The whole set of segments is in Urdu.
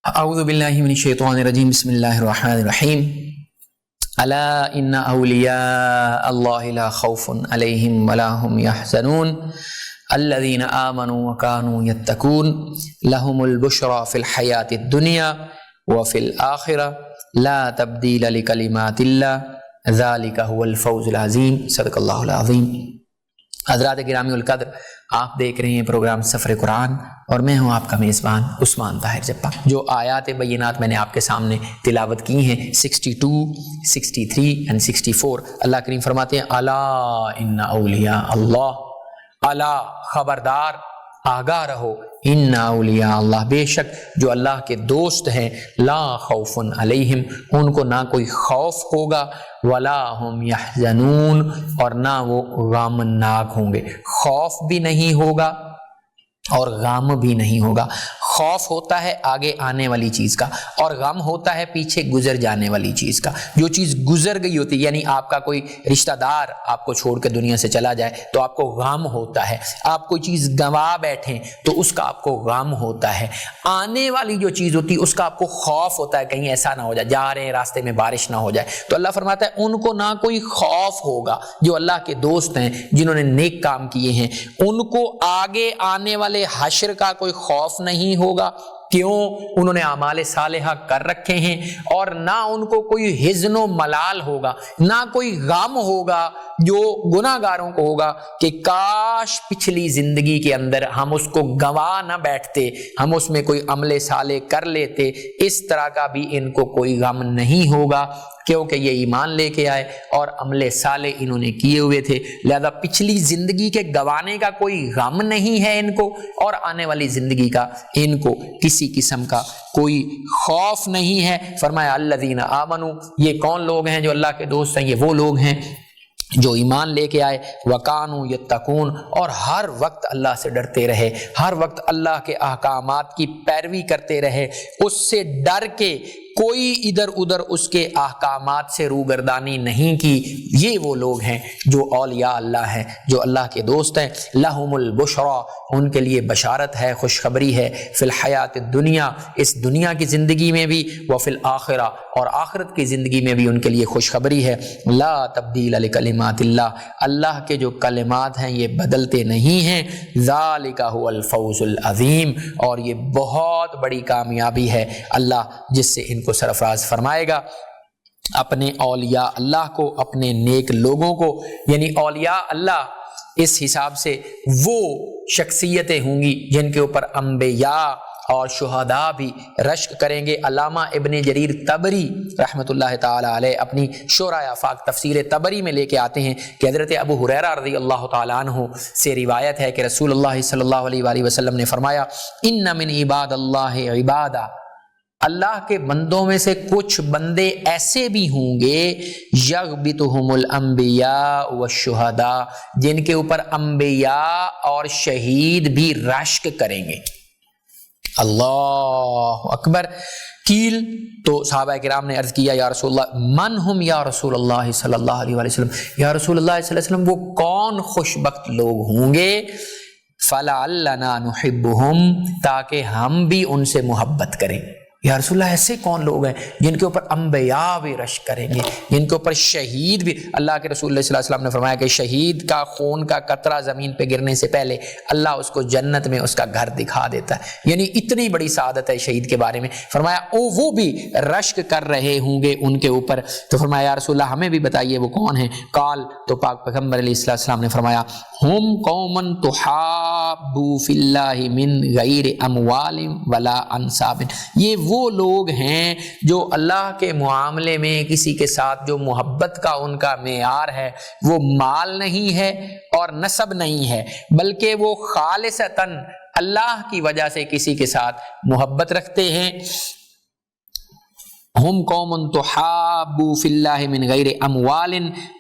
اعوذ باللہ من الشیطان الرجیم بسم اللہ الرحمن الرحیم الا ان اولیاء اللہ لا خوف علیہم ولا هم يحزنون الذین آمنوا وكانوا يتقون لهم البشرى في الحیاة الدنیا وفي الآخرة لا تبدیل لکلمات اللہ ذلک هو الفوز العظیم صدق اللہ العظیم۔ حضرات گرامی القدر، آپ دیکھ رہے ہیں پروگرام سفر قرآن اور میں ہوں آپ کا میزبان عثمان طاہر جپا۔ جو آیات بینات میں نے آپ کے سامنے تلاوت کی ہیں 62، 63 اور 64، اللہ کریم فرماتے ہیں الا ان اولیاء اللہ، الا خبردار، آگاہ رہو، ان اولیاء اللہ، بے شک جو اللہ کے دوست ہیں، لا خوف علیہم، ان کو نہ کوئی خوف ہوگا، ولا هم یحزنون، اور نہ وہ غمناک ہوں گے۔ خوف بھی نہیں ہوگا اور غم بھی نہیں ہوگا۔ خوف ہوتا ہے آگے آنے والی چیز کا، اور غم ہوتا ہے پیچھے گزر جانے والی چیز کا۔ جو چیز گزر گئی ہوتی ہے، یعنی آپ کا کوئی رشتہ دار آپ کو چھوڑ کے دنیا سے چلا جائے تو آپ کو غم ہوتا ہے، آپ کوئی چیز گنوا بیٹھیں تو اس کا آپ کو غم ہوتا ہے۔ آنے والی جو چیز ہوتی ہے اس کا آپ کو خوف ہوتا ہے، کہیں ایسا نہ ہو جائے، جا رہے ہیں راستے میں بارش نہ ہو جائے۔ تو اللہ فرماتا ہے ان کو نہ کوئی خوف ہوگا، جو اللہ کے دوست ہیں، جنہوں نے نیک کام کیے ہیں، ان کو آگے آنے والے حشر کا کوئی خوف نہیں ہوگا۔ کیوں؟ انہوں نے اعمال صالحہ کر رکھے ہیں، اور نہ ان کو کوئی حزن و ملال ہوگا، نہ کوئی غم ہوگا جو گناہ گاروں کو ہوگا کہ کاش پچھلی زندگی کے اندر ہم اس کو گنوا نہ بیٹھتے، ہم اس میں کوئی عمل صالح کر لیتے۔ اس طرح کا بھی ان کو کوئی غم نہیں ہوگا، کیونکہ یہ ایمان لے کے آئے اور عمل صالح انہوں نے کیے ہوئے تھے، لہذا پچھلی زندگی کے گنوانے کا کوئی غم نہیں ہے ان کو، اور آنے والی زندگی کا ان کو کسی قسم کا کوئی خوف نہیں ہے۔ فرمایا الذین آمنوا، یہ کون لوگ ہیں جو اللہ کے دوست ہیں؟ یہ وہ لوگ ہیں جو ایمان لے کے آئے، وَكَانُوا يَتَّقُونَ، اور ہر وقت اللہ سے ڈرتے رہے، ہر وقت اللہ کے احکامات کی پیروی کرتے رہے، اس سے ڈر کے کوئی ادھر ادھر اس کے احکامات سے روگردانی نہیں کی۔ یہ وہ لوگ ہیں جو اولیاء اللہ ہیں، جو اللہ کے دوست ہیں۔ لَهُمُ الْبُشْرَى، ان کے لیے بشارت ہے، خوشخبری ہے، فی الحیات الدنیا، اس دنیا کی زندگی میں بھی، وفی الآخرہ، اور آخرت کی زندگی میں بھی ان کے لیے خوشخبری ہے۔ لا تبدیل لکلمات اللہ، اللہ کے جو کلمات ہیں یہ بدلتے نہیں ہیں۔ ذالک هو الفوز العظیم، اور یہ بہت بڑی کامیابی ہے اللہ جس سے ان کو سرفراز فرمائے گا۔ اپنے اولیاء اللہ کو، اپنے نیک لوگوں کو، یعنی اولیاء اللہ اس حساب سے وہ شخصیتیں ہوں گی جن کے اوپر انبیاء اور شہداء بھی رشک کریں گے۔ علامہ ابن جریر طبری رحمۃ اللہ تعالی علیہ اپنی شعراء آفاق تفسیر طبری میں لے کے آتے ہیں کہ حضرت ابو ہریرہ رضی اللہ تعالیٰ عنہ سے روایت ہے کہ رسول اللہ صلی اللہ علیہ وآلہ وسلم نے فرمایا ان من عباد اللہ عبادہ، اللہ کے بندوں میں سے کچھ بندے ایسے بھی ہوں گے یغبطہم الانبیاء والشہداء، جن کے اوپر انبیاء اور شہید بھی رشک کریں گے۔ اللہ اکبر۔ قیل، تو صحابہ کرام نے عرض کیا یا رسول اللہ من ہم یا رسول اللہ صلی اللہ علیہ وسلم، یا رسول اللہ صلی اللہ علیہ وسلم وہ کون خوش بخت لوگ ہوں گے؟ فَلَعَلَّنَا نُحِبُّهُمْ، تاکہ ہم بھی ان سے محبت کریں۔ یا رسول اللہ ایسے کون لوگ ہیں جن کے اوپر انبیاء بھی رشک کریں گے، جن کے اوپر شہید بھی؟ اللہ کے رسول اللہ صلی اللہ علیہ وسلم نے فرمایا کہ شہید کا خون کا قطرہ زمین پہ گرنے سے پہلے اللہ اس کو جنت میں اس کا گھر دکھا دیتا ہے، یعنی اتنی بڑی سعادت ہے شہید کے بارے میں۔ فرمایا وہ بھی رشک کر رہے ہوں گے ان کے اوپر۔ تو فرمایا یا رسول اللہ ہمیں بھی بتائیے وہ کون ہیں؟ قال، تو پاک پیغمبر علیہ السلام نے فرمایا ہم قوم تحابوا فی اللہ من غیر اموال ولا انساب، یہ وہ لوگ ہیں جو اللہ کے معاملے میں کسی کے ساتھ جو محبت کا ان کا معیار ہے وہ مال نہیں ہے اور نسب نہیں ہے، بلکہ وہ خالصتاً اللہ کی وجہ سے کسی کے ساتھ محبت رکھتے ہیں۔ ہم قوم تحابوا فی اللہ من غیر اموال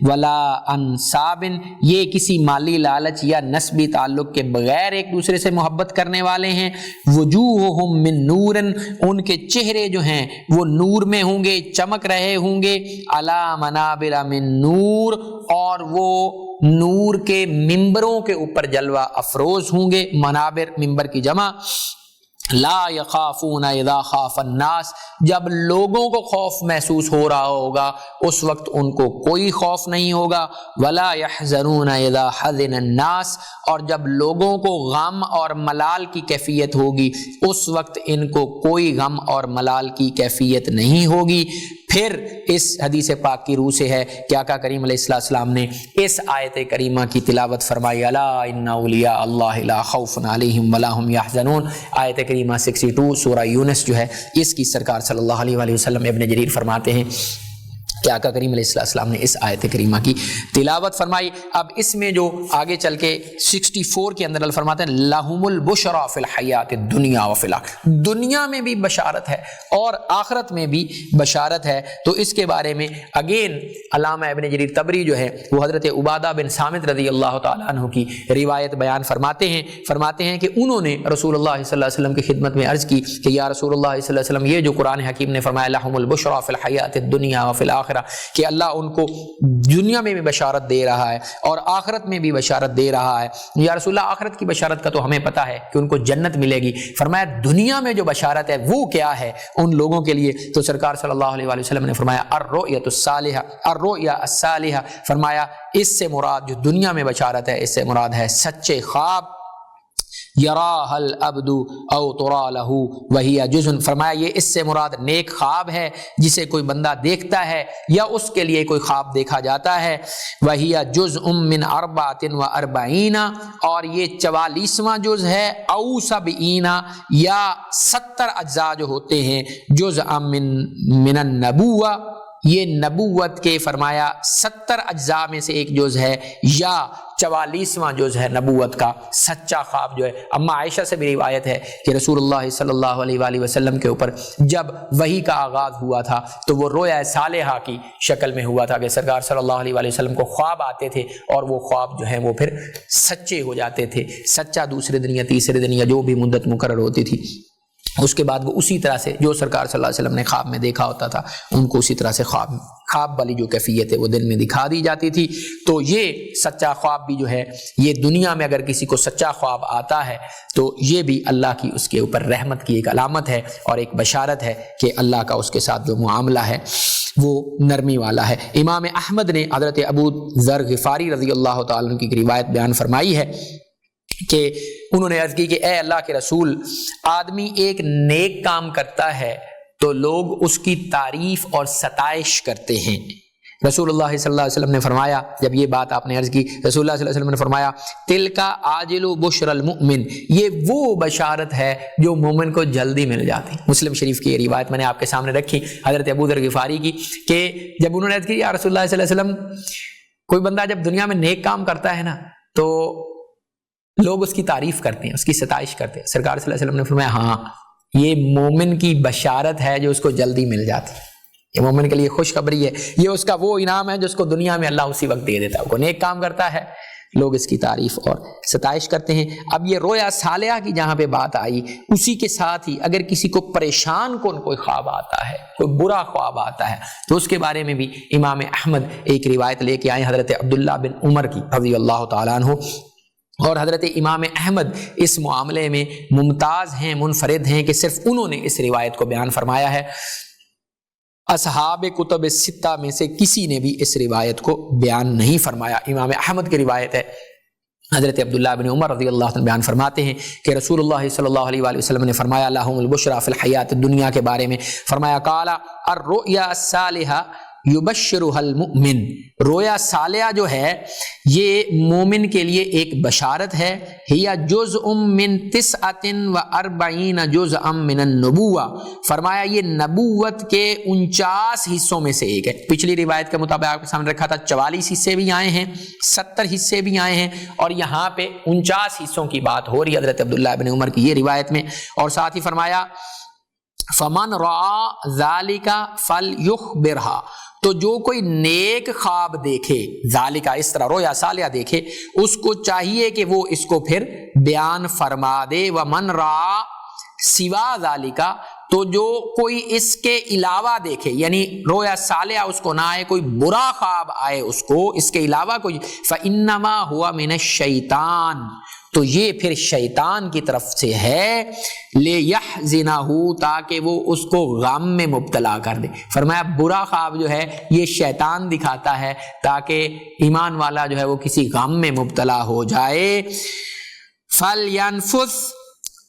ولا انساب، یہ کسی مالی لالچ یا نسبی تعلق کے بغیر ایک دوسرے سے محبت کرنے والے ہیں۔ وجوہہم من نور، ان کے چہرے جو ہیں وہ نور میں ہوں گے، چمک رہے ہوں گے، علی منابر من نور، اور وہ نور کے ممبروں کے اوپر جلوہ افروز ہوں گے۔ منابر ممبر کی جمع، لا یخافون اذا خاف الناس، جب لوگوں کو خوف محسوس ہو رہا ہوگا اس وقت ان کو کوئی خوف نہیں ہوگا، ولا یحزنون اذا حزن الناس، اور جب لوگوں کو غم اور ملال کی کیفیت ہوگی اس وقت ان کو کوئی غم اور ملال کی کیفیت نہیں ہوگی۔ پھر اس حدیث پاک کی روح سے ہے کہ آقا کریم علیہ السلام نے اس آیت کریمہ کی تلاوت فرمائی، الا ان اولیاء اللہ لا خوف علیہم ولا هم یحزنون، آیت کریمہ 62 سورہ یونس جو ہے، اس کی سرکار صلی اللہ علیہ وآلہ وسلم ابن جریر فرماتے ہیں کہ آقا کریم علیہ السلام نے اس آیت کریمہ کی تلاوت فرمائی۔ اب اس میں جو آگے چل کے 64 کے اندر اللہ فرماتے ہیں لہم البشری فی الحیات الدنیا وفی الآخرہ، دنیا میں بھی بشارت ہے اور آخرت میں بھی بشارت ہے۔ تو اس کے بارے میں اگین علامہ ابن جریر طبری جو ہے وہ حضرت عبادہ بن صامت رضی اللہ تعالیٰ عنہ کی روایت بیان فرماتے ہیں کہ انہوں نے رسول اللہ صلی اللہ علیہ وسلم کی خدمت میں عرض کی کہ یا رسول اللہ صلی اللہ علیہ وسلم، یہ جو قرآن حکیم نے فرمایا لہم البشری فی الحیات الدنیا وفی الآخرہ، کہ اللہ ان کو دنیا میں بھی بشارت دے رہا ہے اور آخرت میں بھی بشارت دے رہا ہے۔ یا رسول اللہ آخرت کی بشارت کا تو ہمیں پتہ ہے کہ ان کو جنت ملے گی، فرمایا دنیا میں جو بشارت ہے وہ کیا ہے ان لوگوں کے لیے؟ تو سرکار صلی اللہ علیہ وآلہ وسلم نے فرمایا الرؤیۃ الصالحہ، الرؤیا الصالحہ، فرمایا اس سے مراد جو دنیا میں بشارت ہے اس سے مراد ہے سچے خواب، یراہ العبد او ترا لہ وہی جزء، فرمایا یہ اس سے مراد نیک خواب ہے جسے کوئی بندہ دیکھتا ہے یا اس کے لیے کوئی خواب دیکھا جاتا ہے، وہی جزء من 44 اور یہ 44واں جز ہے، او 70 یا 70 اجزاء جو ہوتے ہیں، جزء من النبوہ، یہ نبوت کے فرمایا 70 اجزاء میں سے ایک جز ہے، یا 44واں جز ہے نبوت کا سچا خواب جو ہے۔ اما عائشہ سے بھی روایت ہے کہ رسول اللہ صلی اللہ علیہ وآلہ وسلم کے اوپر جب وحی کا آغاز ہوا تھا تو وہ رویا صالحہ کی شکل میں ہوا تھا کہ سرکار صلی اللہ علیہ وآلہ وسلم کو خواب آتے تھے اور وہ خواب جو ہیں وہ پھر سچے ہو جاتے تھے، سچا دوسرے دن یا تیسرے دن یا جو بھی مدت مقرر ہوتی تھی، اس کے بعد وہ اسی طرح سے جو سرکار صلی اللہ علیہ وسلم نے خواب میں دیکھا ہوتا تھا ان کو اسی طرح سے خواب والی جو کیفیت ہے وہ دن میں دکھا دی جاتی تھی۔ تو یہ سچا خواب بھی جو ہے، یہ دنیا میں اگر کسی کو سچا خواب آتا ہے تو یہ بھی اللہ کی اس کے اوپر رحمت کی ایک علامت ہے اور ایک بشارت ہے کہ اللہ کا اس کے ساتھ جو معاملہ ہے وہ نرمی والا ہے۔ امام احمد نے حضرت ابو ذر غفاری رضی اللہ تعالیٰ عنہ کی روایت بیان فرمائی ہے کہ انہوں نے عرض کی کہ اے اللہ کے رسول، آدمی ایک نیک کام کرتا ہے تو لوگ اس کی تعریف اور ستائش کرتے ہیں۔ رسول اللہ صلی اللہ علیہ وسلم نے فرمایا، جب یہ بات آپ نے عرض کی، رسول اللہ صلی اللہ علیہ وسلم نے فرمایا تلکا عاجل بشر المؤمن، یہ وہ بشارت ہے جو مومن کو جلدی مل جاتی۔ مسلم شریف کی یہ روایت میں نے آپ کے سامنے رکھی حضرت ابو ذر غفاری کی کہ جب انہوں نے عرض کی یا رسول اللہ صلی اللہ علیہ وسلم، کوئی بندہ جب دنیا میں نیک کام کرتا ہے نا تو لوگ اس کی تعریف کرتے ہیں، اس کی ستائش کرتے ہیں۔ سرکار صلی اللہ علیہ وسلم نے فرمایا ہاں، یہ مومن کی بشارت ہے جو اس کو جلدی مل جاتی ہے، یہ مومن کے لیے خوشخبری ہے، یہ اس کا وہ انعام ہے جو اس کو دنیا میں اللہ اسی وقت دے دیتا ہے۔ وہ نیک کام کرتا ہے، لوگ اس کی تعریف اور ستائش کرتے ہیں۔ اب یہ رویا صالحہ کی جہاں پہ بات آئی، اسی کے ساتھ ہی اگر کسی کو پریشان کن کوئی خواب آتا ہے، کوئی برا خواب آتا ہے، تو اس کے بارے میں بھی امام احمد ایک روایت لے کے آئے حضرت عبداللہ بن عمر کی رضی اللہ تعالیٰ عنہ، اور حضرت امام احمد اس معاملے میں ممتاز ہیں، منفرد ہیں کہ صرف انہوں نے اس روایت کو بیان فرمایا ہے، اصحاب کتب ستہ میں سے کسی نے بھی اس روایت کو بیان نہیں فرمایا۔ امام احمد کی روایت ہے، حضرت عبداللہ بن عمر رضی اللہ عنہ بیان فرماتے ہیں کہ رسول اللہ صلی اللہ علیہ وآلہ وسلم نے فرمایا لہم البشری فی الحیات الدنیا کے بارے میں، فرمایا قال الرؤیا الصالحہ یبشرها المؤمن، رویا صالحہ جو ہے یہ مومن کے لیے ایک بشارت ہے، ہی جزء من 49 جزءا من النبوہ، فرمایا یہ نبوت کے 49 حصوں میں سے ایک ہے۔ پچھلی روایت کے مطابق آپ کے سامنے رکھا تھا 44 حصے بھی آئے ہیں، 70 حصے بھی آئے ہیں، اور یہاں پہ 49 حصوں کی بات ہو رہی ہے حضرت عبداللہ بن عمر کی یہ روایت میں۔ اور ساتھ ہی فرمایا فمن رأى ذلك فليخبرها، تو جو کوئی نیک خواب دیکھے، ذالکہ اس طرح رویا صالحہ دیکھے، اس کو چاہیے کہ وہ اس کو پھر بیان فرما دے۔ ومن رأى سوا ذالکہ، تو جو کوئی اس کے علاوہ دیکھے، یعنی رویا صالحہ اس کو نہ آئے، کوئی برا خواب آئے اس کو، اس کے علاوہ کوئی، فَإِنَّمَا هُوَ مِنَ الشَّيْطَانِ، تو یہ پھر شیطان کی طرف سے ہے، لِيَحْزِنَهُ، تاکہ وہ اس کو غم میں مبتلا کر دے۔ فرمایا برا خواب جو ہے یہ شیطان دکھاتا ہے تاکہ ایمان والا جو ہے وہ کسی غم میں مبتلا ہو جائے۔ فَلْيَنْفُثْ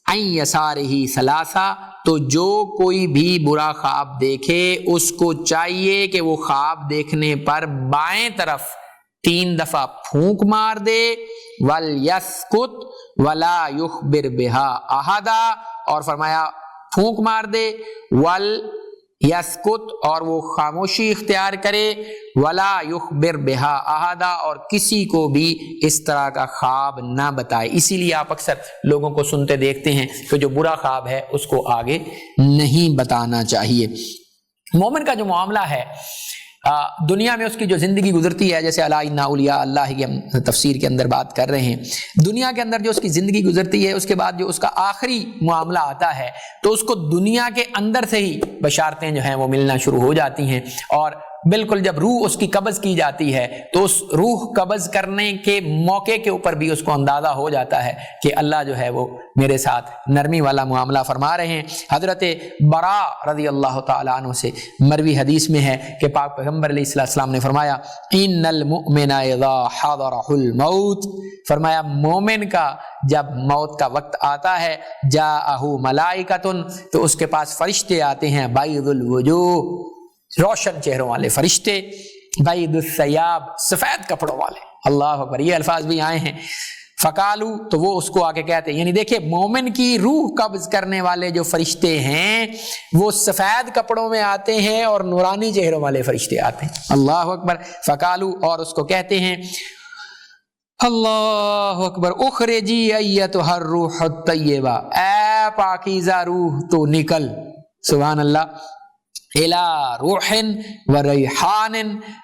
عَنْ يَسَارِهِ ثَلَاثًا، تو جو کوئی بھی برا خواب دیکھے اس کو چاہیے کہ وہ خواب دیکھنے پر بائیں طرف 3 دفعہ پھونک مار دے، وَلْيَسْكُتْ وَلَا يُخْبِرْ بِهَا أَحَدًا، اور فرمایا پھونک مار دے، وَلْيَسْكُتْ، اور وہ خاموشی اختیار کرے، وَلَا يُخْبِرْ بِهَا أَحَدًا، اور کسی کو بھی اس طرح کا خواب نہ بتائے۔ اسی لیے آپ اکثر لوگوں کو سنتے دیکھتے ہیں کہ جو برا خواب ہے اس کو آگے نہیں بتانا چاہیے۔ مومن کا جو معاملہ ہے دنیا میں اس کی جو زندگی گزرتی ہے، جیسے الا ان اولیاء اللہ کی ہم تفسیر کے اندر بات کر رہے ہیں، دنیا کے اندر جو اس کی زندگی گزرتی ہے اس کے بعد جو اس کا آخری معاملہ آتا ہے تو اس کو دنیا کے اندر سے ہی بشارتیں جو ہیں وہ ملنا شروع ہو جاتی ہیں، اور بالکل جب روح اس کی قبض کی جاتی ہے تو اس روح قبض کرنے کے موقع کے اوپر بھی اس کو اندازہ ہو جاتا ہے کہ اللہ جو ہے وہ میرے ساتھ نرمی والا معاملہ فرما رہے ہیں۔ حضرت برا رضی اللہ تعالیٰ عنہ سے مروی حدیث میں ہے کہ پاک پیغمبر علیہ السلام نے فرمایا ان المؤمن اذا حضرہ الموت، فرمایا مومن کا جب موت کا وقت آتا ہے، جاءہ ملائکۃ، تو اس کے پاس فرشتے آتے ہیں، بیض الوجوہ، روشن چہروں والے فرشتے، بید الثیاب، سفید کپڑوں والے، اللہ اکبر، یہ الفاظ بھی آئے ہیں۔ فقالو، تو وہ اس کو آگے کہتے ہیں، یعنی دیکھیں مومن کی روح قبض کرنے والے جو فرشتے ہیں وہ سفید کپڑوں میں آتے ہیں اور نورانی چہروں والے فرشتے آتے ہیں، اللہ اکبر۔ فقالو، اور اس کو کہتے ہیں، اللہ اکبر، اخرجی ایتھا الروح الطیبہ، اے پاکیزہ روح تو نکل، سبحان اللہ، الى روح و ریحان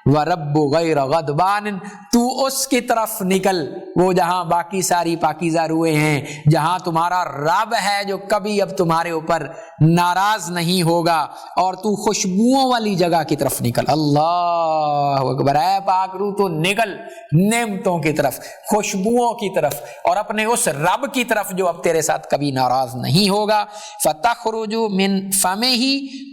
و رب غیر غضبان، تو اس کی طرف نکل، وہ جہاں باقی ساری پاکیزہ روحیں ہیں، جہاں تمہارا رب ہے جو کبھی اب تمہارے اوپر ناراض نہیں ہوگا، اور تو خوشبوؤں والی جگہ کی طرف نکل، اللہ اکبر، اے پاک روح تو نکل نعمتوں کی طرف، خوشبوؤں کی طرف، اور اپنے اس رب کی طرف جو اب تیرے ساتھ کبھی ناراض نہیں ہوگا۔ فتخرج من فمہ،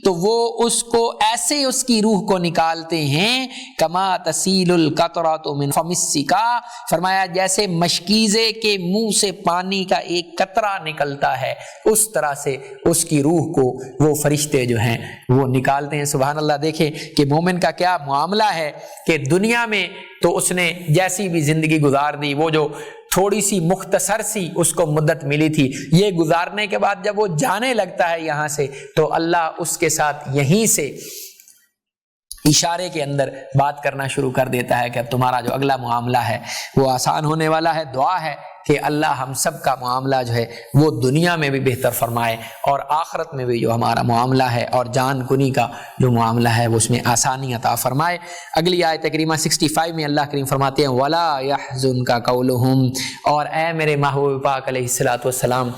تو وہ اس کو ایسے اس کی روح کو نکالتے ہیں، کما تسیل القطرۃ من فم السقا، فرمایا جیسے مشکیزے کے منہ سے پانی کا ایک قطرہ نکلتا ہے اس طرح سے اس کی روح کو وہ فرشتے جو ہیں وہ نکالتے ہیں۔ سبحان اللہ، دیکھیں کہ مومن کا کیا معاملہ ہے کہ دنیا میں تو اس نے جیسی بھی زندگی گزار دی، وہ جو تھوڑی سی مختصر سی اس کو مدت ملی تھی، یہ گزارنے کے بعد جب وہ جانے لگتا ہے یہاں سے تو اللہ اس کے ساتھ یہیں سے اشارے کے اندر بات کرنا شروع کر دیتا ہے کہ اب تمہارا جو اگلا معاملہ ہے وہ آسان ہونے والا ہے۔ دعا ہے کہ اللہ ہم سب کا معاملہ جو ہے وہ دنیا میں بھی بہتر فرمائے اور آخرت میں بھی جو ہمارا معاملہ ہے اور جان کنی کا جو معاملہ ہے وہ اس میں آسانی عطا فرمائے۔ اگلی آیت کریمہ 65 میں اللہ کریم فرماتے ہیں وَلَا يَحْزُنْكَ قَوْلُهُمْ، اور اے میرے محبوب پاک علیہ السلام،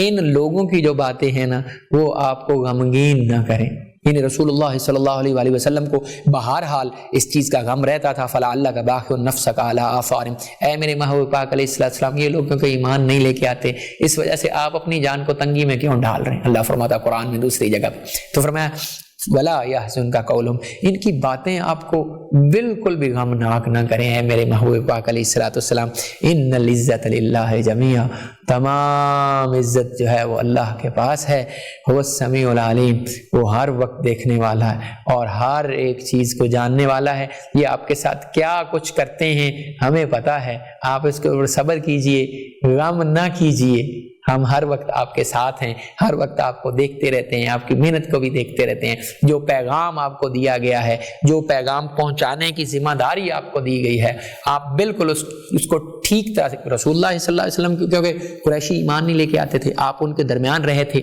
ان لوگوں کی جو باتیں ہیں نا وہ آپ کو غمگین نہ کریں، یعنی رسول اللہ صلی اللہ علیہ وآلہ وسلم کو بہرحال اس چیز کا غم رہتا تھا، فَلَعَلَّكَ بَاخِعٌ نَفْسَكَ عَلَىٰ آثَارِهِمْ، اے میرے محبوب پاک علیہ السلام، یہ لوگ کیونکہ ایمان نہیں لے کے آتے، اس وجہ سے آپ اپنی جان کو تنگی میں کیوں ڈال رہے ہیں؟ اللہ فرماتا قرآن میں دوسری جگہ پہ، تو فرمایا وَلَا يَحْزُنْكَ قَوْلُهُمْ، ان کی باتیں آپ کو بالکل بھی غمناک نہ کریں اے میرے محبوب پاک علیہ السلام، ان العزت للہ جمیعا، تمام عزت جو ہے وہ اللہ کے پاس ہے، هو السمیع العلیم، وہ ہر وقت دیکھنے والا ہے اور ہر ایک چیز کو جاننے والا ہے۔ یہ آپ کے ساتھ کیا کچھ کرتے ہیں ہمیں پتہ ہے، آپ اس کے اوپر صبر کیجئے، غم نہ کیجئے، ہم ہر وقت آپ کے ساتھ ہیں، ہر وقت آپ کو دیکھتے رہتے ہیں، آپ کی محنت کو بھی دیکھتے رہتے ہیں، جو پیغام آپ کو دیا گیا ہے، جو پیغام پہنچانے کی ذمہ داری آپ کو دی گئی ہے، آپ بالکل اس کو ٹھیک طرح سے، رسول اللہ صلی اللہ علیہ وسلم کیونکہ قریشی ایمان نہیں لے کے آتے تھے، آپ ان کے درمیان رہے تھے،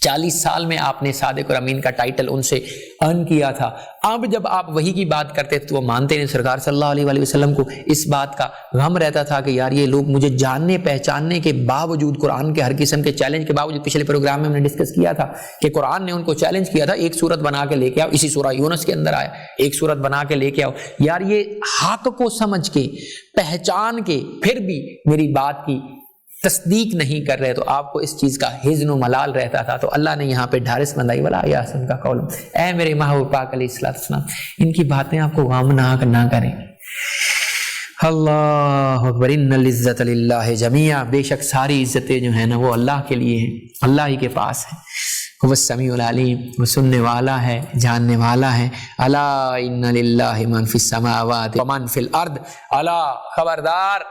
40 سال میں آپ نے صادق اور امین کا ٹائٹل ان سے ارن کیا تھا. اب جب آپ وحی کی بات کرتے تو وہ مانتے نہیں. سرکار صلی اللہ علیہ وآلہ وسلم کو اس بات کا غم رہتا تھا کہ یار یہ لوگ مجھے جاننے پہچاننے کے باوجود، قرآن کے ہر قسم کے چیلنج کے باوجود، پچھلے پروگرام میں ہم نے ڈسکس کیا تھا کہ قرآن نے ان کو چیلنج کیا تھا ایک صورت بنا کے لے کے آؤ، اسی سورہ یونس کے اندر آیا ایک صورت بنا کے لے کے آؤ. یار یہ حق کو سمجھ کے پہچان کے پھر بھی میری بات کی تصدیق نہیں کر رہے تو آپ کو اس چیز کا حزن و ملال رہتا تھا. تو اللہ نے یہاں پہ ڈھارس بندائی والا یاسین کا قول، اے میرے محبوب پاک علیہ السلام ان کی باتیں آپ کو غمناک نہ کریں. اللہ اکبر، ان العزت للہ جمیعا، بے شک ساری عزتیں جو ہیں نا وہ اللہ کے لیے ہیں، اللہ ہی کے پاس ہے. وہ السمیع العلیم، وہ سننے والا ہے، جاننے والا ہے. الا ان للہ من فی السماوات ومن فی الارض، الا خبردار،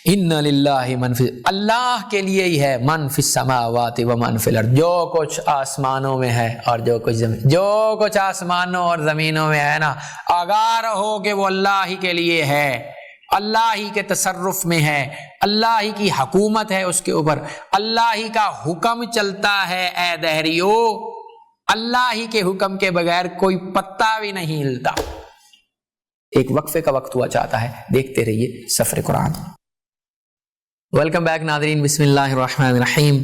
ان للہ من فی، اللہ کے لیے ہی ہے، من فی السماوات ومن فی الارض، جو کچھ آسمانوں میں ہے اور جو کچھ زمین، جو کچھ آسمانوں اور زمینوں میں ہے نا، آگاہ رہو کہ وہ اللہ ہی کے لیے ہے، اللہ ہی کے تصرف میں ہے، اللہ ہی کی حکومت ہے اس کے اوپر، اللہ ہی کا حکم چلتا ہے. اے دہریو، اللہ ہی کے حکم کے بغیر کوئی پتا بھی نہیں ہلتا. ایک وقفے کا وقت ہوا چاہتا ہے، دیکھتے رہیے سفر قرآن. ویلکم بیک ناظرین، بسم اللہ الرحمن الرحیم.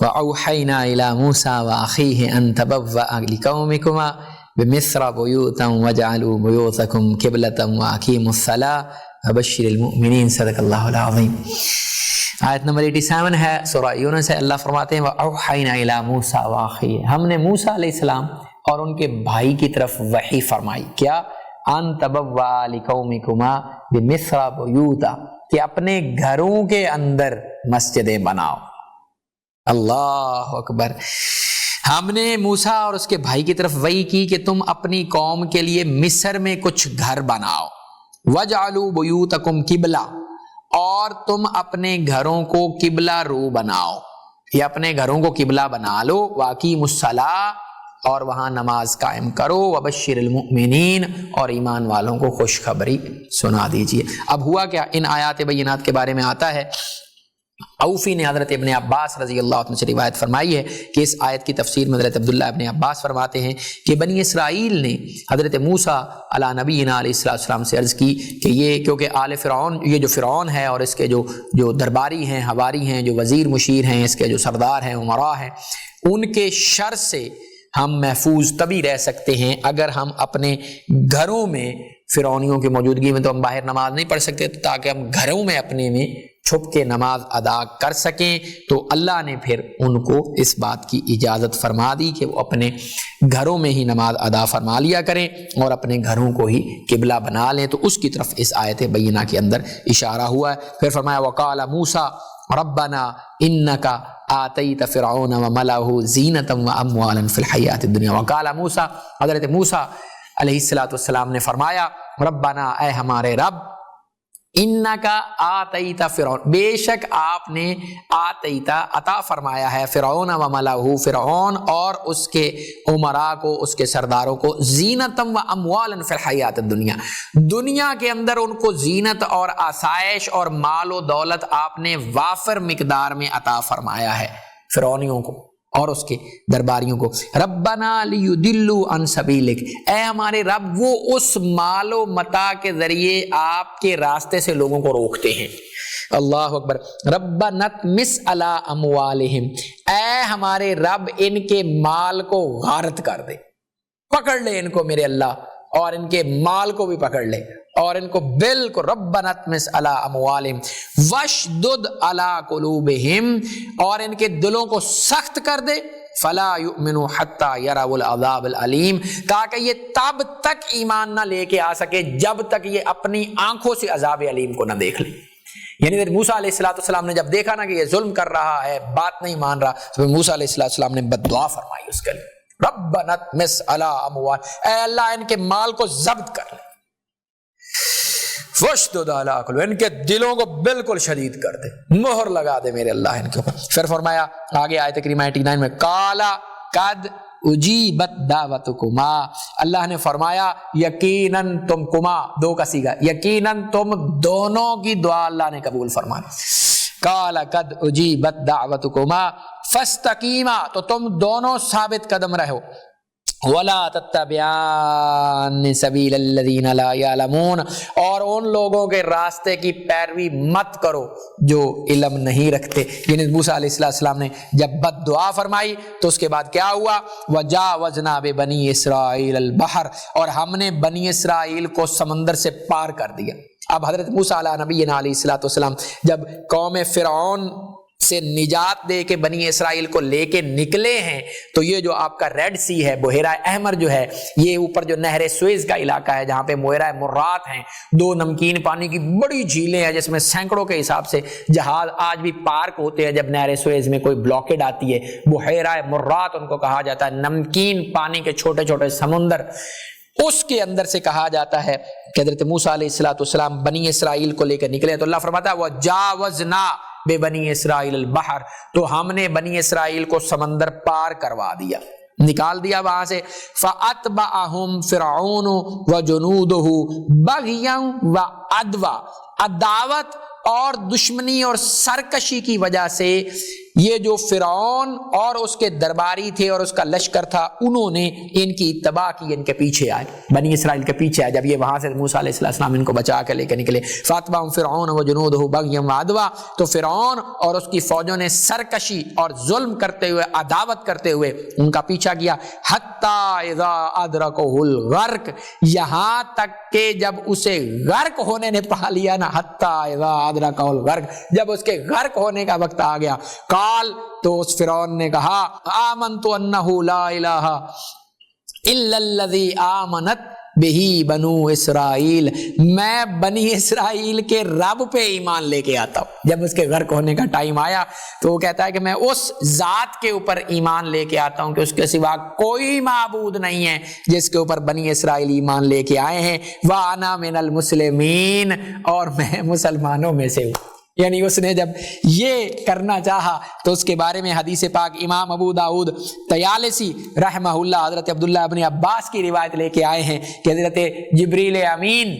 وَأَوْحَيْنَا إِلَى مُوسَى وَأَخِيهِ أَن تَبَوَّأَ لِقَوْمِكُمَا بِمِصْرَ بُيُوتًا وَاجْعَلُوا بُيُوتَكُمْ قِبْلَةً وَأَقِيمُوا الصَّلَاةَ وَبَشِّرِ الْمُؤْمِنِينَ. صدق اللہ العظیم. آیت نمبر 87 ہے، سورہ یونس ہے. اللہ فرماتے ہیں وَأَوْحَيْنَا إِلَى مُوسَى وَأَخِيهِ، ہم نے موسیٰ علیہ السلام اور ان کے بھائی کی طرف وحی فرمائی. کیا؟ أَن تَبَوَّأَ لِقَوْمِكُمَا بِمِصْرَ بُيُوتًا، کہ اپنے گھروں کے اندر مسجدیں بناؤ. اللہ اکبر. ہم نے موسیٰ اور اس کے بھائی کی طرف وحی کی کہ تم اپنی قوم کے لیے مصر میں کچھ گھر بناؤ. وَاجْعَلُوا بُيُوتَكُمْ قِبْلَةً، اور تم اپنے گھروں کو قبلہ رو بناؤ، یا اپنے گھروں کو قبلہ بنا لو. وَأَقِيمُوا الصَّلَاةَ، اور وہاں نماز قائم کرو. وَبَشِّرِ الْمُؤْمِنِينَ، اور ایمان والوں کو خوشخبری سنا دیجیے. اب ہوا کیا؟ ان آیات بینات کے بارے میں آتا ہے، اوفی نے حضرت ابن عباس رضی اللہ عنہ سے روایت فرمائی ہے کہ اس آیت کی تفسیر میں حضرت عبداللہ ابن عباس فرماتے ہیں کہ بنی اسرائیل نے حضرت موسیٰ علی نبینا علیہ السلام سے عرض کی کہ یہ کیونکہ آل فرعون، یہ جو فرعون ہے اور اس کے جو درباری ہیں، حواری ہیں، جو وزیر مشیر ہیں، اس کے جو سردار ہیں، امراء ہیں، ان کے شر سے ہم محفوظ تبھی رہ سکتے ہیں اگر ہم اپنے گھروں میں، فرعونیوں کی موجودگی میں تو ہم باہر نماز نہیں پڑھ سکتے، تاکہ ہم گھروں میں اپنے میں چھپ کے نماز ادا کر سکیں. تو اللہ نے پھر ان کو اس بات کی اجازت فرما دی کہ وہ اپنے گھروں میں ہی نماز ادا فرما لیا کریں اور اپنے گھروں کو ہی قبلہ بنا لیں. تو اس کی طرف اس آیت بینہ کے اندر اشارہ ہوا ہے. پھر فرمایا وقال موسیٰ ربنا انک آتیت فرعون وملأہ زینۃ واموالا فی الحیاۃ الدنیا. وقال موسیٰ، حضرت موسیٰ علیہ السلام نے فرمایا ربنا، اے ہمارے رب، انکا آتیت فرعون، بے شک آپ نے آتیت عطا فرمایا ہے، فرعون و ملأہ، فرعون اور اس کے امراء کو، اس کے سرداروں کو، زینتم و اموالا فی الحیات الدنیا، دنیا کے اندر ان کو زینت اور آسائش اور مال و دولت آپ نے وافر مقدار میں عطا فرمایا ہے فرعونیوں کو اور اس کے درباریوں کو. ربنا لیضلوا عن سبیلک، اے ہمارے رب وہ اس مال و متاع کے ذریعے آپ کے راستے سے لوگوں کو روکتے ہیں. اللہ اکبر. ربنا اطمس علی اموالہم، اے ہمارے رب ان کے مال کو غارت کر دے، پکڑ لے ان کو میرے اللہ، اور ان کے مال کو بھی پکڑ لے اور ان کو بالکل. ربنا اطمس علی اموالہم واشدد علی قلوبہم، اور ان کے دلوں کو سخت کر دے. فلا یؤمنوا حتی یروا العذاب العلیم، تاکہ یہ تب تک ایمان نہ لے کے آ سکے جب تک یہ اپنی آنکھوں سے عذاب علیم کو نہ دیکھ لے. یعنی موسیٰ علیہ السلام نے جب دیکھا نا کہ یہ ظلم کر رہا ہے، بات نہیں مان رہا، تو موسیٰ علیہ السلام نے بددعا فرمائی اس کے لیے. ربنا اطمس علی اموال، اے اللہ ان کے مال کو ضبط کر لے. واشدد علی قلوبہم، ان کے دلوں کو بالکل شدید کر دے، مہر لگا دے میرے اللہ ان کے اوپر. پھر فرمایا آگے آیت کریمہ 89 میں قالا قد اجیبت دعوتکما، اللہ نے فرمایا یقیناً تم، کما دو کا صیغہ، یقیناً تم دونوں کی دعا اللہ نے قبول فرمائی. قال قد اجیبت دعوتکما فاستقیما، تو تم دونوں ثابت قدم رہو، ولا تتبعان سبیل الذین لا یعلمون، اور ان لوگوں کے راستے کی پیروی مت کرو جو علم نہیں رکھتے۔ یعنی موسیٰ علیہ السلام نے جب بد دعا فرمائی تو اس کے بعد کیا ہوا؟ وجاوزنا ببنی اسرائیل البحر، اور ہم نے بنی اسرائیل کو سمندر سے پار کر دیا۔ اب حضرت موسیٰ علیہ نبینا علیہ السلام جب قوم فرعون سے نجات دے کے بنی اسرائیل کو لے کے نکلے ہیں، تو یہ جو آپ کا ریڈ سی ہے، بحیرہ احمر جو ہے، یہ اوپر جو نہر سوئز کا علاقہ ہے جہاں پہ بحیرہ مرات ہیں، دو نمکین پانی کی بڑی جھیلیں ہیں جس میں سینکڑوں کے حساب سے جہاز آج بھی پارک ہوتے ہیں جب نہر سوئز میں کوئی بلاکیڈ آتی ہے۔ بحیرہ مرات ان کو کہا جاتا ہے، نمکین پانی کے چھوٹے چھوٹے سمندر، اس کے اندر سے کہا جاتا ہے کہ حضرت موسیٰ علیہ السلام بنی اسرائیل کو لے کر نکلے تو اللہ فرماتا ہے وَجَاوَزْنَا بِبَنِي اسرائیل البحر، تو ہم نے بنی اسرائیل کو سمندر پار کروا دیا، نکال دیا وہاں سے۔ فَأَتْبَعَهُمْ فِرْعَوْنُ وَجُنُودُهُ بَغْيًا وَعَدْوًا، عداوت اور دشمنی اور سرکشی کی وجہ سے یہ جو فرعون اور اس کے درباری تھے اور اس کا لشکر تھا، انہوں نے ان کی اتباع کی، ان کے پیچھے آئے، بنی اسرائیل کے پیچھے آئے۔ جب یہ وہاں سے موسیٰ علیہ السلام ان کو بچا کے لے کے نکلے، فَأَتْبَعَهُمْ فِرْعَوْنُ وَجُنُودُهُ بَغْيًا وَعَدْوًا، تو فرعون اور اس کی فوجوں نے سرکشی اور ظلم کرتے ہوئے، عداوت کرتے ہوئے ان کا پیچھا کیا، حَتَّى إِذَا أَدْرَكَهُ الْغَرْقُ، یہاں تک کہ جب اسے غرق ہونے نے پا لیا نا، حَتَّى إِذَا أَدْرَكَهُ الْغَرْقُ، جب اس کے غرق ہونے کا وقت آ گیا، قال، تو اس فرعون نے کہا آمنت انہ لا الہ الا الذی آمنت بہ بنو اسرائیل، میں بنی اسرائیل کے رب پہ ایمان لے کے آتا ہوں۔ جب اس کے غرق ہونے کا ٹائم آیا تو وہ کہتا ہے کہ میں اس ذات کے اوپر ایمان لے کے آتا ہوں کہ اس کے سوا کوئی معبود نہیں ہے جس کے اوپر بنی اسرائیل ایمان لے کے آئے ہیں، وَأَنَا مِنَ الْمُسْلِمِينَ، اور میں مسلمانوں میں سے ہوں۔ یعنی اس نے جب یہ کرنا چاہا تو اس کے بارے میں حدیث پاک امام ابو داؤد طیالسی رحمہ اللہ حضرت عبداللہ ابن عباس کی روایت لے کے آئے ہیں کہ حضرت جبریل امین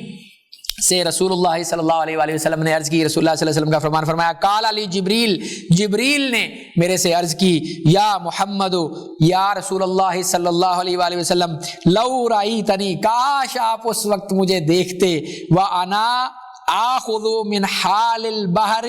سے رسول اللہ صلی اللہ علیہ وآلہ وسلم نے عرض کی، رسول اللہ صلی اللہ علیہ وسلم کا فرمان فرمایا، قال علی جبریل، جبریل نے میرے سے عرض کی، یا محمد، یا رسول اللہ صلی اللہ علیہ وآلہ وسلم، لو رأیتنی، کاش آپ اس وقت مجھے دیکھتے، وَأَنَا آخذ من حال البحر،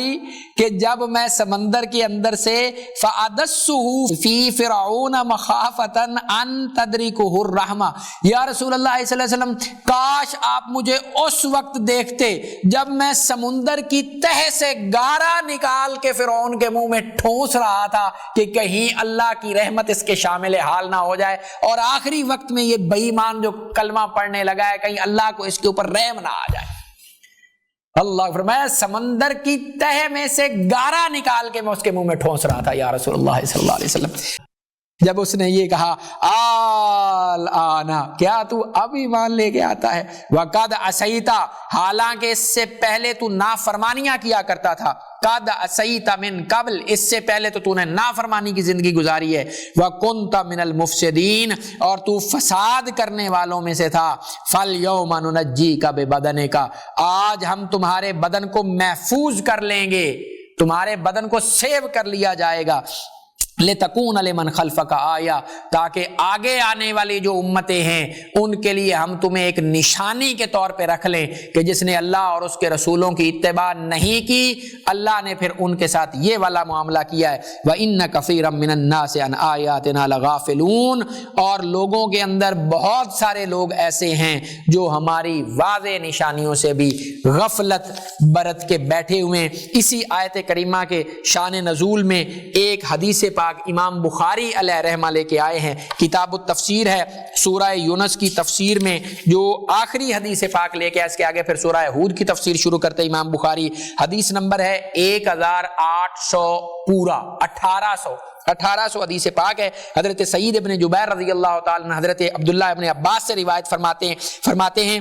کہ جب میں سمندر کے اندر سے فأدسه فی فرعون مخافتا ان تدرکہ الرحمہ، یا رسول اللہ صلی اللہ علیہ وسلم کاش آپ مجھے اس وقت دیکھتے جب میں سمندر کی تہ سے گارا نکال کے فرعون کے منہ میں ٹھونس رہا تھا کہ کہیں اللہ کی رحمت اس کے شامل حال نہ ہو جائے، اور آخری وقت میں یہ بے ایمان جو کلمہ پڑھنے لگا ہے کہیں اللہ کو اس کے اوپر رحم نہ آ جائے۔ اللہ فرمایا سمندر کی تہ میں سے گارا نکال کے میں اس کے منہ میں ٹھونس رہا تھا یا رسول اللہ صلی اللہ علیہ وسلم۔ جب اس نے یہ کہا آنا، کیا تو اب ایمان لے کے آتا ہے، وَقَدْ عَصَيْتَ، حالانکہ اس سے پہلے تو نافرمانیاں کیا کرتا تھا، قَدْ عَصَيْتَ مِن قبل، اس سے پہلے تو نے نافرمانی کی زندگی گزاری ہے، وَكُنْتَ مِنَ الْمُفْسِدِينَ، اور تو فساد کرنے والوں میں سے تھا، فَالْيَوْمَ نُنَجِّيكَ بِبَدَنِكَ، آج ہم تمہارے بدن کو محفوظ کر لیں گے، تمہارے بدن کو سیو کر لیا جائے گا، لِتَكُونَ لِمَنْ خَلْفَكَ آیَةً، تاکہ آگے آنے والی جو امتیں ہیں ان کے لیے ہم تمہیں ایک نشانی کے طور پہ رکھ لیں کہ جس نے اللہ اور اس کے رسولوں کی اتباع نہیں کی، اللہ نے پھر ان کے ساتھ یہ والا معاملہ کیا ہے، وَإِنَّ كَثِيرًا مِّنَ النَّاسِ عَنْ آيَاتِنَا لَغَافِلُونَ، اور لوگوں کے اندر بہت سارے لوگ ایسے ہیں جو ہماری واضح نشانیوں سے بھی غفلت برت کے بیٹھے ہوئے ہیں۔ اسی آیت کریمہ کے شان نزول میں ایک حدیث پاک امام بخاری علیہ رحمہ لے کے آئے ہیں، کتاب التفسیر ہے، سورہ یونس کی تفسیر میں جو آخری حدیث پاک لے کے اس کے آگے پھر سورہ ہود کی تفسیر شروع کرتے امام بخاری، حدیث نمبر ہے 1800 پورا 1800 حدیث پاک ہے۔ حضرت سعید ابن جبیر رضی اللہ تعالی عنہ حضرت عبداللہ ابن عباس سے روایت فرماتے ہیں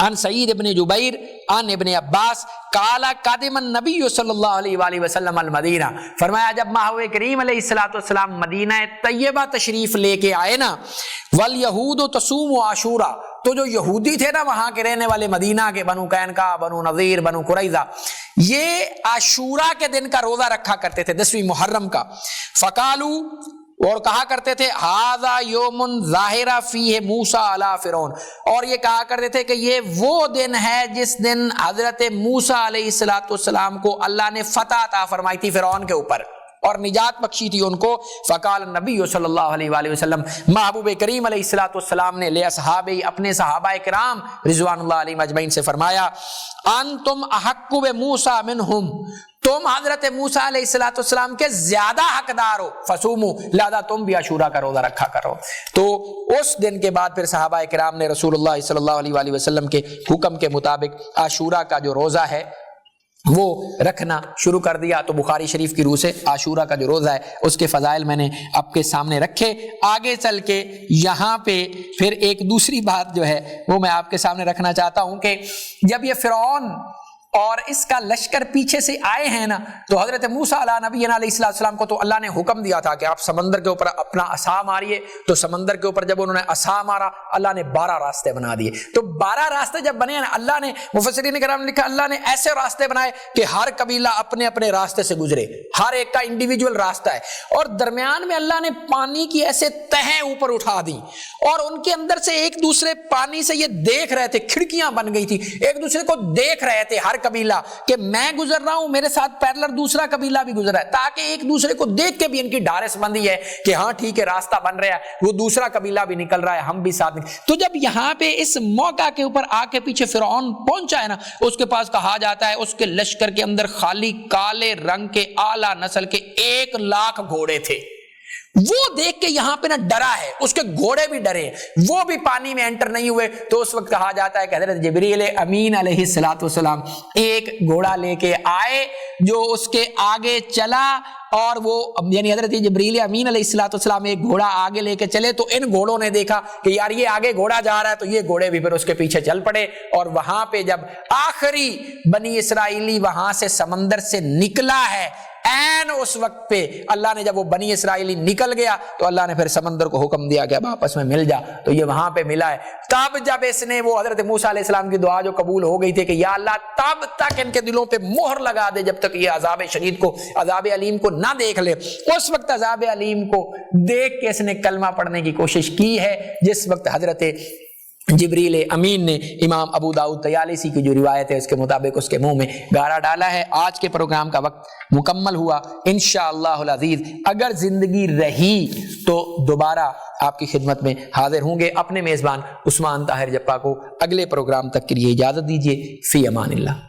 عن سعید ابن جبیر عن ابن عباس قال قادم النبی صلی اللہ علیہ وآلہ وسلم المدینہ، فرمایا جب محبوب کریم علیہ السلام مدینہ طیبہ تشریف لے کے آئے نا، والیہود تصوم عاشورہ، تو جو یہودی تھے نا وہاں کے رہنے والے مدینہ کے، بنو قینقاع، بنو نذیر، بنو قریظہ، یہ عاشورہ کے دن کا روزہ رکھا کرتے تھے، 10ویں محرم کا۔ فقالو، اور کہا کرتے تھے ھذا یوم ظاہر فیہ موسیٰ علی فرعون، اور یہ کہا کرتے تھے کہ یہ وہ دن ہے جس دن حضرت موسیٰ علیہ السلام کو اللہ نے فتح عطا فرمائی تھی فرعون کے اوپر اور نجات بخشی تھی ان کو۔ فقال النبی صلی اللہ علیہ وآلہ وسلم، محبوب کریم علیہ السلام نے لاصحابہ، اپنے صحابہ کرام رضوان اللہ علیہم اجمعین سے فرمایا، انتم احق بموسیٰ منہم، تم حضرت موسیٰ علیہ السلام کے زیادہ حقدار ہو، فصوموا، لہذا تم بھی عاشورہ کا روزہ رکھا کرو۔ تو اس دن کے بعد پھر صحابہ کرام نے رسول اللہ صلی اللہ علیہ وآلہ وسلم کے حکم کے مطابق عاشورہ کا جو روزہ ہے وہ رکھنا شروع کر دیا۔ تو بخاری شریف کی روح سے عاشورہ کا جو روزہ ہے اس کے فضائل میں نے آپ کے سامنے رکھے۔ آگے چل کے یہاں پہ پھر ایک دوسری بات جو ہے وہ میں آپ کے سامنے رکھنا چاہتا ہوں کہ جب یہ فرعون اور اس کا لشکر پیچھے سے آئے ہیں نا، تو حضرت موسیٰ علیہ نبینا علیہ السلام کو تو اللہ نے حکم دیا تھا کہ آپ سمندر کے اوپر اپنا عصا ماریے۔ تو سمندر کے اوپر جب انہوں نے عصا مارا، اللہ نے 12 راستے بنا دیے۔ تو 12 راستے جب بنے نا، اللہ نے، مفسرین کرام نے لکھا، اللہ نے ایسے راستے بنائے کہ ہر قبیلہ اپنے اپنے راستے سے گزرے، ہر ایک کا انڈیویجول راستہ ہے، اور درمیان میں اللہ نے پانی کی ایسے تہیں اوپر اٹھا دی، اور ان کے اندر سے ایک دوسرے پانی سے یہ دیکھ رہے تھے، کھڑکیاں بن گئی تھی، ایک دوسرے کو دیکھ رہے تھے ہر قبیلہ کہ میں گزر رہا ہوں، میرے ساتھ پیرلر دوسرا قبیلہ بھی گزر رہا ہے، تاکہ ایک دوسرے کو دیکھ کے بھی ان کی ڈھارس بندی ہے کہ ہاں ٹھیک ہے راستہ بن رہا ہے، وہ دوسرا قبیلہ بھی نکل رہا ہے، ہم بھی ساتھ نکل۔ تو جب یہاں پہ اس موقع کے اوپر آ کے پیچھے فرعون پہنچا ہے نا، اس کے پاس کہا جاتا ہے اس کے لشکر کے اندر خالی کالے رنگ کے اعلیٰ نسل کے 1,00,000 گھوڑے تھے۔ وہ دیکھ کے یہاں پہ نہ ڈرا ہے، اس کے گھوڑے بھی ڈرے، وہ بھی پانی میں انٹر نہیں ہوئے۔ تو اس وقت کہا جاتا ہے کہ حضرت جبریل امین علیہ السلام ایک گھوڑا لے کے آئے جو اس کے آگے چلا، اور وہ یعنی حضرت جبریل امین علیہ السلام ایک گھوڑا آگے لے کے چلے، تو ان گھوڑوں نے دیکھا کہ یار یہ آگے گھوڑا جا رہا ہے، تو یہ گھوڑے بھی پھر اس کے پیچھے چل پڑے۔ اور وہاں پہ جب آخری بنی اسرائیلی وہاں سے سمندر سے نکلا ہے، این اس وقت پہ اللہ نے جب وہ بنی اسرائیلی نکل گیا تو اللہ نے پھر سمندر کو حکم دیا کہ اب آپس میں مل جا، تو یہ وہاں پہ ملا ہے۔ تب جب اس نے وہ حضرت موسیٰ علیہ السلام کی دعا جو قبول ہو گئی تھی کہ یا اللہ تب تک ان کے دلوں پہ مہر لگا دے جب تک یہ عذاب شدید کو، عذاب علیم کو نہ دیکھ لے، اس وقت عذاب علیم کو دیکھ کے اس نے کلمہ پڑھنے کی کوشش کی ہے، جس وقت حضرت جبریل امین نے امام ابو داؤد طیالسی کی جو روایت ہے اس کے مطابق اس کے منہ میں گارا ڈالا ہے۔ آج کے پروگرام کا وقت مکمل ہوا، انشاءاللہ العزیز اگر زندگی رہی تو دوبارہ آپ کی خدمت میں حاضر ہوں گے۔ اپنے میزبان عثمان طاہر جپا کو اگلے پروگرام تک کے لیے اجازت دیجیے، فی امان اللہ۔